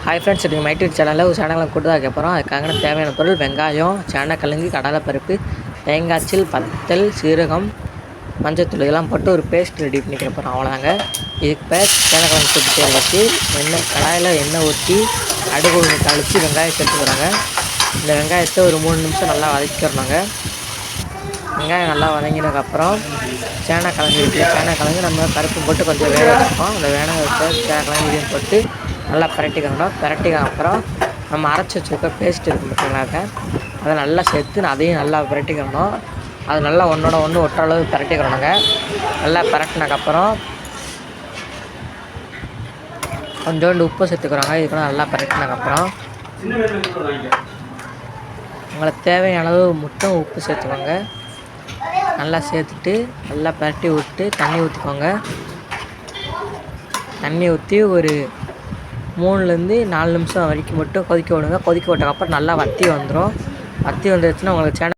Hi friends, நீங்கள் mighty சேனலில் ஒரு சேனலை கொண்டு தான் கேட்போம். அதுக்காக தேவையான பொருள் வெங்காயம், சேனக்கிழங்கு, கடலைப்பருப்பு, தேங்காய்ச்சில், பத்தல், சீரகம், மஞ்சத்தூள் இதெல்லாம் போட்டு ஒரு பேஸ்ட் ரெடி பண்ணிக்கிற போகிறோம். அவ்வளோதாங்க. இதுக்கு பேர் சேனக்கிழங்கு போட்டு வச்சு கடாயில் எண்ணெய் ஊற்றி அடுகு கழித்து வெங்காயம் சேர்த்துக்கிறாங்க. இந்த வெங்காயத்தை ஒரு 3 நிமிஷம் நல்லா வதக்கிக்கிறோங்க. வெங்காயம் நல்லா வதங்கினதுக்கப்புறம் சேனக்கிழங்கு இருக்குது. சேனக்கிழங்கு நம்ம பருப்பு போட்டு கொஞ்சம் வேக வச்சுருக்கோம். அந்த வேக வச்ச சேனக்கிழங்கு இதையும் போட்டு நல்லா பரட்டிக்கணும். பரட்டிக்க அப்புறம் நம்ம அரைச்சி வச்சுருக்க பேஸ்ட் இருக்குது பார்த்தீங்கன்னாக்க அதை நல்லா சேர்த்து அதையும் நல்லா பரட்டிக்கணும். அது நல்லா ஒன்றோட ஒன்று ஒட்டுற அளவு பரட்டிக்கிறோங்க. நல்லா பரட்டினதுக்கப்புறம் கொஞ்சோண்டு உப்பு சேர்த்துக்கிறோங்க. இதுக்கு நல்லா பரட்டினதுக்கப்புறம் உங்களுக்கு தேவையான அளவு மட்டும் உப்பு சேர்த்துக்கோங்க. நல்லா சேர்த்துட்டு நல்லா பரட்டி விட்டு தண்ணி ஊற்றிக்கோங்க. தண்ணி ஊற்றி ஒரு 3லேருந்து 4 நிமிஷம் வரைக்கும் மட்டும் கொதிக்க விடுங்க. கொதிக்க விட்டதுக்கப்புறம் நல்லா வற்றி வந்துடும். வற்றி வந்துடுச்சுன்னா உங்களுக்கு சேனல்